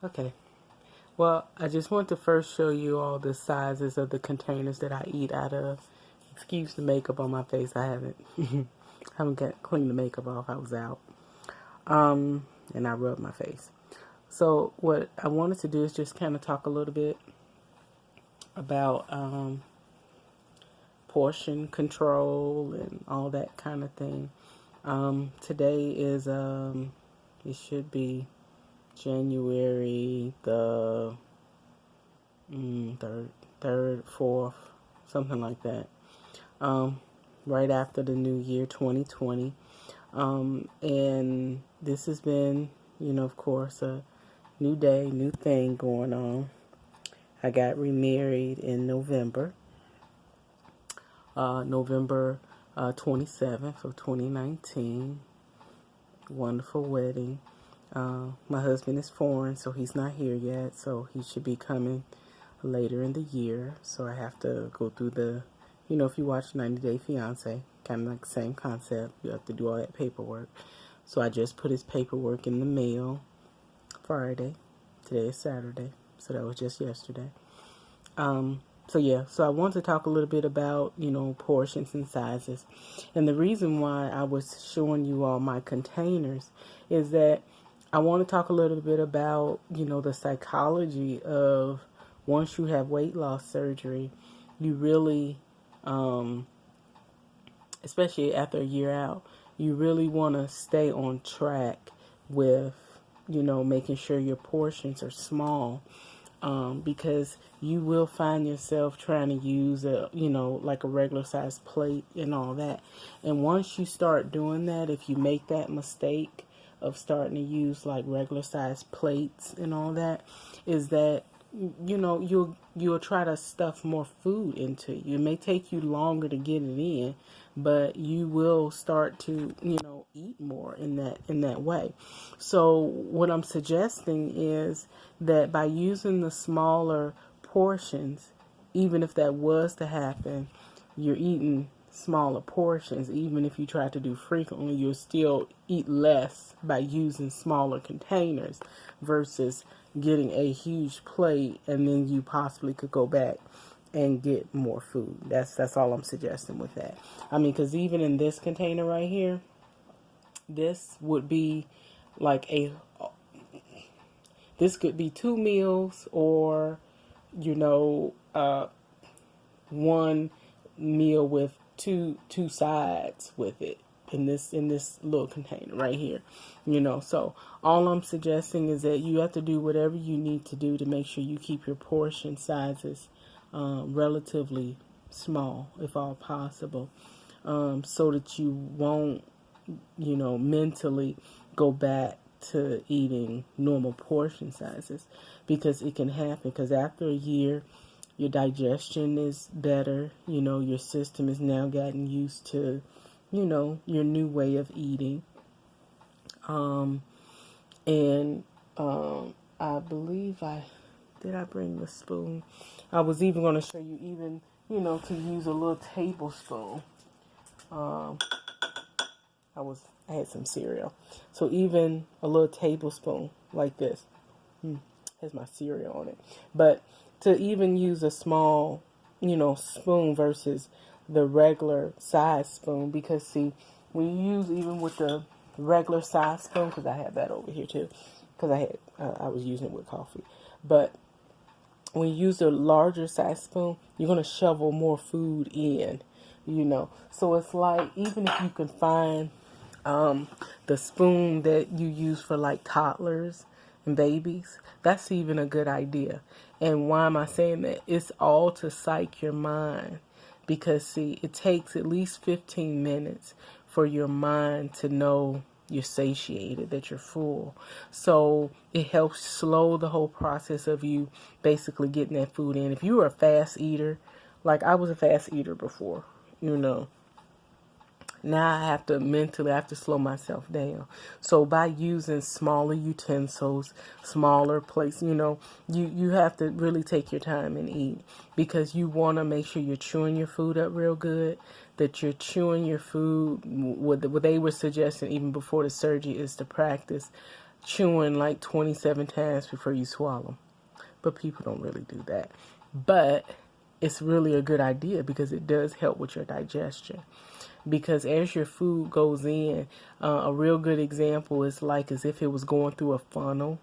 Okay. Well, I just want to first show you all the sizes of the containers that I eat out of. Excuse the makeup on my face. I haven't got cleaned the makeup off. I was out. And I rubbed my face. So what I wanted to do is just kind of talk a little bit about portion control and all that kind of thing. Today is it should be January the third, fourth, something like that. Right after the new year, 2020. And this has been, of course, a new day, new thing going on. I got remarried in November, November 27th of 2019. Wonderful wedding. My husband is foreign, so he's not here yet, so he should be coming later in the year. So I have to go through the, if you watch 90 Day Fiance, kind of like the same concept. You have to do all that paperwork. So I just put his paperwork in the mail Friday. Today is Saturday, so that was just yesterday. So I want to talk a little bit about, portions and sizes. And the reason why I was showing you all my containers is that I want to talk a little bit about, the psychology of once you have weight loss surgery, you really, especially after a year out, you really want to stay on track with, making sure your portions are small. Because you will find yourself trying to use like a regular size plate and all that. And once you start doing that, if you make that mistake of starting to use like regular size plates and all that, is that, you'll try to stuff more food into you. It may take you longer to get it in, but you will start to, eat more in that way. So what I'm suggesting is that by using the smaller portions, even if that was to happen, you're eating smaller portions. Even if you try to do frequently, you'll still eat less by using smaller containers versus getting a huge plate, and then you possibly could go back and get more food. That's all I'm suggesting with that. I mean, because even in this container right here, this would be like this could be 2 meals, or one meal with two sides with it in this little container right here. So all I'm suggesting is that you have to do whatever you need to do to make sure you keep your portion sizes relatively small, if all possible, so that you won't mentally go back to eating normal portion sizes, because it can happen. Because after a year, your digestion is better. Your system has now gotten used to, your new way of eating. I believe did I bring the spoon? I was even going to show you even, to use a little tablespoon. I had some cereal. So even a little tablespoon like this has my cereal on it. But to even use a small, spoon versus the regular size spoon, because see, when you use even with the regular size spoon, because I have that over here too, because I was using it with coffee. But when you use the larger size spoon, you're going to shovel more food in, So it's like, even if you can find the spoon that you use for like toddlers and babies, that's even a good idea. And why am I saying that? It's all to psych your mind, because see, it takes at least 15 minutes for your mind to know you're satiated, that you're full. So it helps slow the whole process of you basically getting that food in. If you were a fast eater, like I was a fast eater before, now I have to slow myself down. So by using smaller utensils, smaller plates, you have to really take your time and eat, because you want to make sure you're chewing your food up real good, that you're chewing your food. What they were suggesting even before the surgery is to practice chewing like 27 times before you swallow. But people don't really do that. But it's really a good idea because it does help with your digestion. Because as your food goes in, a real good example is like as if it was going through a funnel.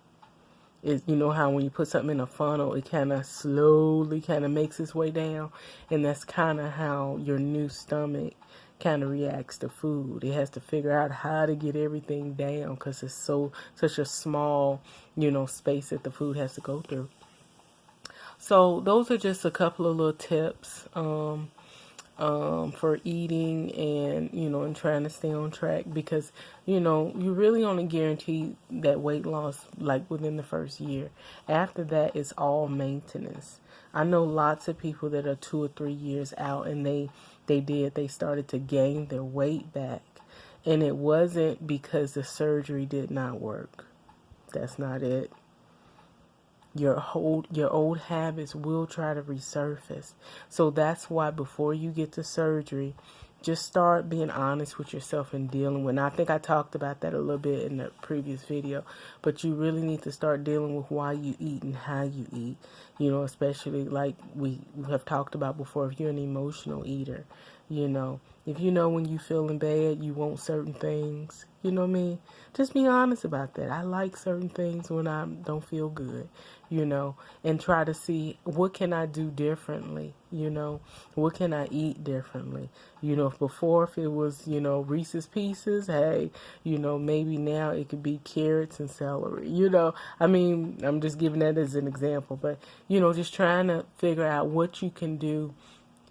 You know how when you put something in a funnel, it kind of slowly kind of makes its way down, and that's kind of how your new stomach kind of reacts to food. It has to figure out how to get everything down because it's such a small, space that the food has to go through. So those are just a couple of little tips for eating and trying to stay on track because you really only guarantee that weight loss like within the first year. After that, it's all maintenance. I know lots of people that are 2 or 3 years out and they started to gain their weight back, and it wasn't because the surgery did not work. That's not it. Your old habits will try to resurface. So that's why before you get to surgery, just start being honest with yourself and dealing with. And I think I talked about that a little bit in the previous video, but you really need to start dealing with why you eat and how you eat. Especially like we have talked about before, if you're an emotional eater, if when you feeling bad, you want certain things, you know what I mean? Just be honest about that. I like certain things when I don't feel good, and try to see what can I do differently, what can I eat differently? If before, if it was, Reese's Pieces, hey, maybe now it could be carrots and celery, I mean, I'm just giving that as an example, but, just trying to figure out what you can do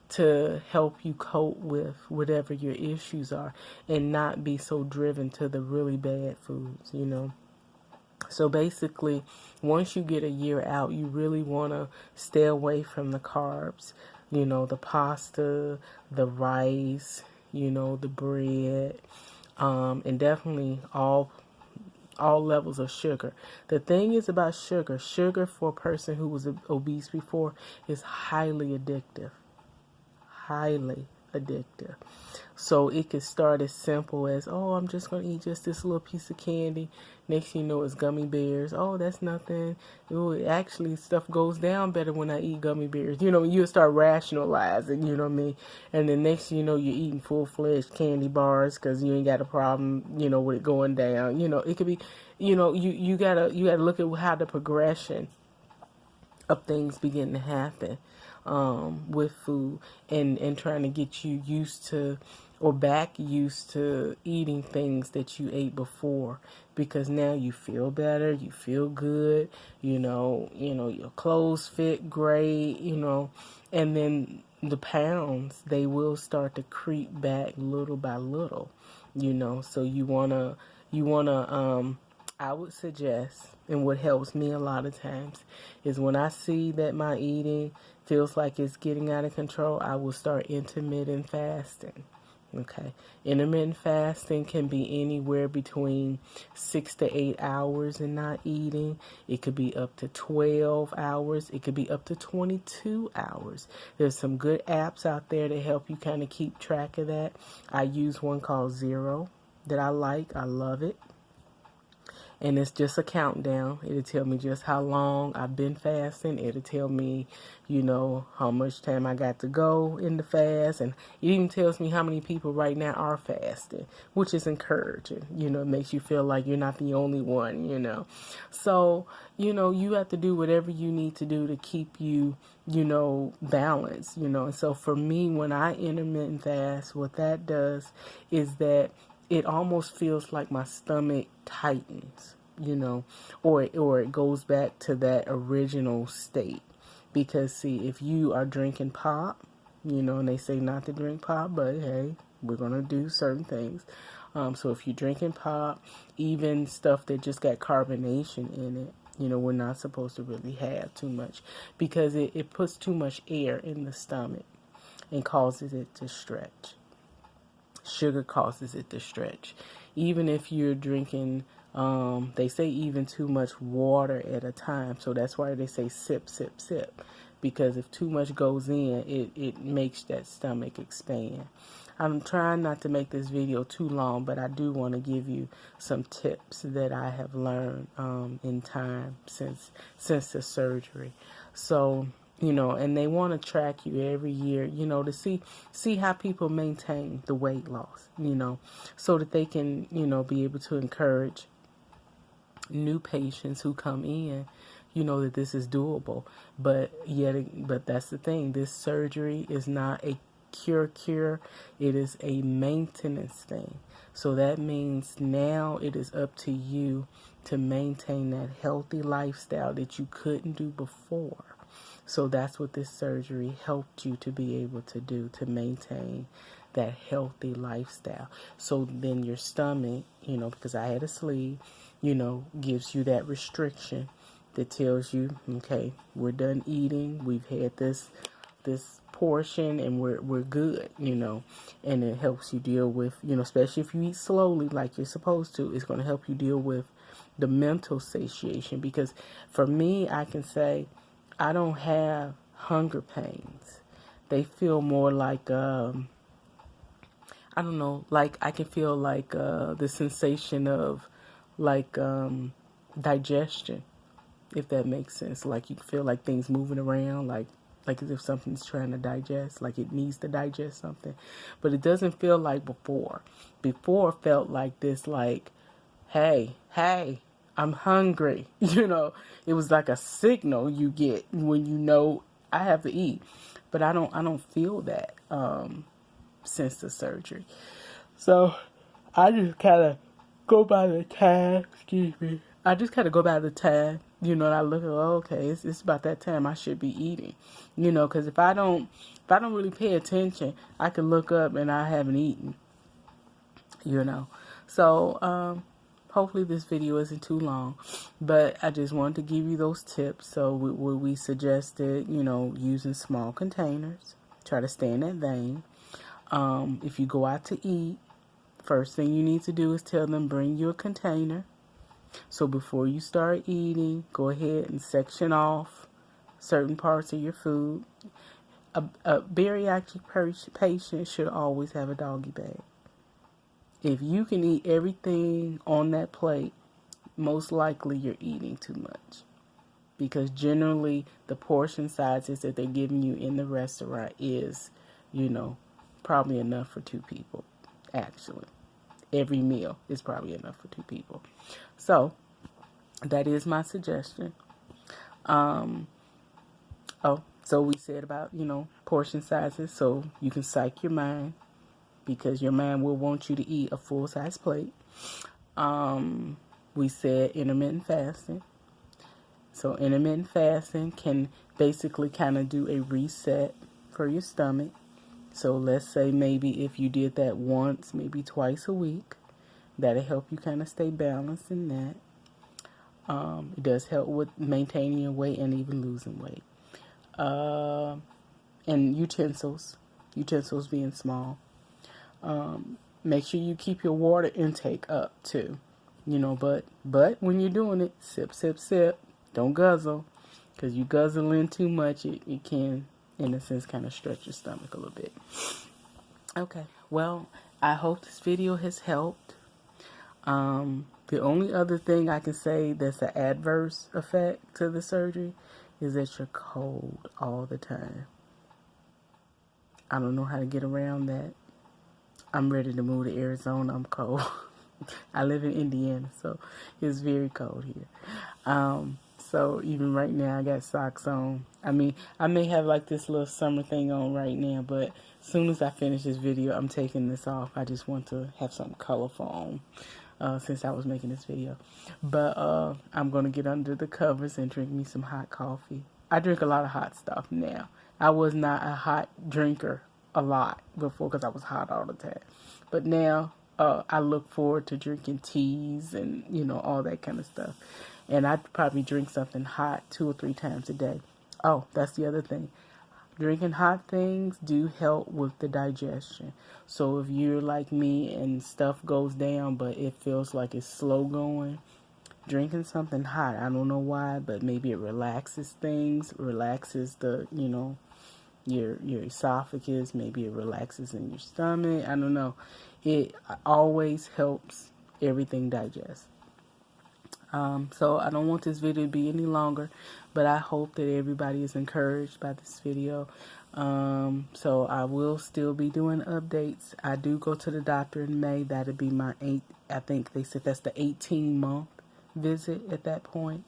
to help you cope with whatever your issues are and not be so driven to the really bad foods, So basically, once you get a year out, you really want to stay away from the carbs, the pasta, the rice, the bread, and definitely all levels of sugar. The thing is about sugar for a person who was obese before is highly addictive. Highly addictive. So it could start as simple as, oh, I'm just going to eat just this little piece of candy. Next thing you know, it's gummy bears. Oh, that's nothing. Ooh, actually, stuff goes down better when I eat gummy bears. You'll start rationalizing, you know what I mean? And then next thing you know, you're eating full-fledged candy bars because you ain't got a problem, with it going down. It could be, you gotta look at how the progression of things begin to happen with food and trying to get you used to or back used to eating things that you ate before, because now you feel better, you feel good, your clothes fit great, and then the pounds, they will start to creep back little by little, so you want to I would suggest, and what helps me a lot of times, is when I see that my eating feels like it's getting out of control, I will start intermittent fasting. Okay. Intermittent fasting can be anywhere between 6 to 8 hours and not eating. It could be up to 12 hours. It could be up to 22 hours. There's some good apps out there to help you kind of keep track of that. I use one called Zero that I like. I love it. And it's just a countdown. It'll tell me just how long I've been fasting. It'll tell me, how much time I got to go in the fast. And it even tells me how many people right now are fasting, which is encouraging. It makes you feel like you're not the only one, So, you have to do whatever you need to do to keep you, balanced, And so for me, when I intermittent fast, what that does is that it almost feels like my stomach tightens, or it goes back to that original state. Because see, if you are drinking pop, and they say not to drink pop, but hey, we're going to do certain things. So if you're drinking pop, even stuff that just got carbonation in it, we're not supposed to really have too much, because it puts too much air in the stomach and causes it to stretch. Sugar causes it to stretch. Even if you're drinking, they say even too much water at a time. So that's why they say sip, sip, sip. because if too much goes in, it makes that stomach expand. I'm trying not to make this video too long, but I do want to give you some tips that I have learned in time since the surgery. So, you know, and they want to track you every year, you know, to see how people maintain the weight loss, you know, so that they can, you know, be able to encourage new patients who come in, you know, that this is doable. But that's the thing. This surgery is not a cure. It is a maintenance thing. So that means now it is up to you to maintain that healthy lifestyle that you couldn't do before. So that's what this surgery helped you to be able to do, to maintain that healthy lifestyle. So then your stomach, you know, because I had a sleeve, you know, gives you that restriction that tells you, okay, we're done eating. We've had this portion and we're good, you know. And it helps you deal with, you know, especially if you eat slowly like you're supposed to, it's going to help you deal with the mental satiation. Because for me, I can say I don't have hunger pains. They feel more like I don't know, like I can feel like the sensation of like digestion, if that makes sense. Like you feel like things moving around, like as if something's trying to digest, like it needs to digest something. But it doesn't feel like before. Before felt like this, like, hey, I'm hungry. You know, it was like a signal you get when you know I have to eat. But I don't feel that since the surgery. So I just kind of go by the time, I just kind of go by the time, you know, and I look at, oh, okay, it's about that time I should be eating, you know, because if I don't really pay attention, I can look up and I haven't eaten, you know. So, hopefully this video isn't too long, but I just wanted to give you those tips. So we suggested, you know, using small containers, try to stay in that vein. If you go out to eat, first thing you need to do is tell them bring you a container. So before you start eating, go ahead and section off certain parts of your food. A bariatric patient should always have a doggy bag. If you can eat everything on that plate, most likely you're eating too much. Because generally the portion sizes that they're giving you in the restaurant is, you know, probably enough for 2 people, actually. Every meal is probably enough for 2 people. So, that is my suggestion. So we said about, you know, portion sizes, so you can psych your mind, because your mind will want you to eat a full-size plate. We said intermittent fasting. So intermittent fasting can basically kind of do a reset for your stomach. So let's say maybe if you did that once, maybe twice a week, that'll help you kind of stay balanced in that. It does help with maintaining your weight and even losing weight. And utensils being small. Make sure you keep your water intake up too. You know, but when you're doing it, sip, sip, sip. Don't guzzle, because you guzzle in too much, it can, in a sense, kind of stretch your stomach a little bit. Okay, well, I hope this video has helped. The only other thing I can say that's an adverse effect to the surgery is that you're cold all the time. I don't know how to get around that. I'm ready to move to Arizona. I'm cold. I live in Indiana, so it's very cold here. So even right now, I got socks on. I mean, I may have like this little summer thing on right now, but as soon as I finish this video, I'm taking this off. I just want to have something colorful on since I was making this video. But I'm going to get under the covers and drink me some hot coffee. I drink a lot of hot stuff now. I was not a hot drinker a lot before because I was hot all the time. But now I look forward to drinking teas and, you know, all that kind of stuff. And I'd probably drink something hot 2 or 3 times a day. Oh, that's the other thing. Drinking hot things do help with the digestion. So if you're like me and stuff goes down, but it feels like it's slow going, drinking something hot. I don't know why, but maybe it relaxes things, relaxes the, your esophagus. Maybe it relaxes in your stomach. I don't know. It always helps everything digest. So I don't want this video to be any longer, but I hope that everybody is encouraged by this video. So I will still be doing updates. I do go to the doctor in May. That'll be my I think they said that's the 18-month visit at that point.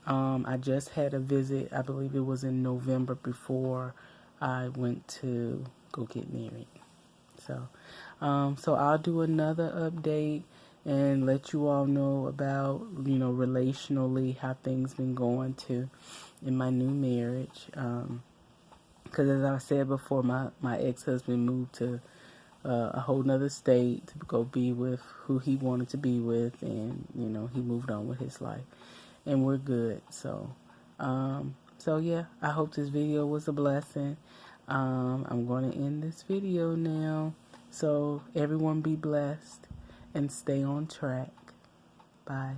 I just had a visit, I believe it was in November, before I went to go get married. So, so I'll do another update and let you all know about, relationally how things been going in my new marriage. Because as I said before, my ex-husband moved to a whole nother state to go be with who he wanted to be with, and he moved on with his life, and we're good. So yeah, I hope this video was a blessing. I'm going to end this video now. So everyone be blessed and stay on track. Bye.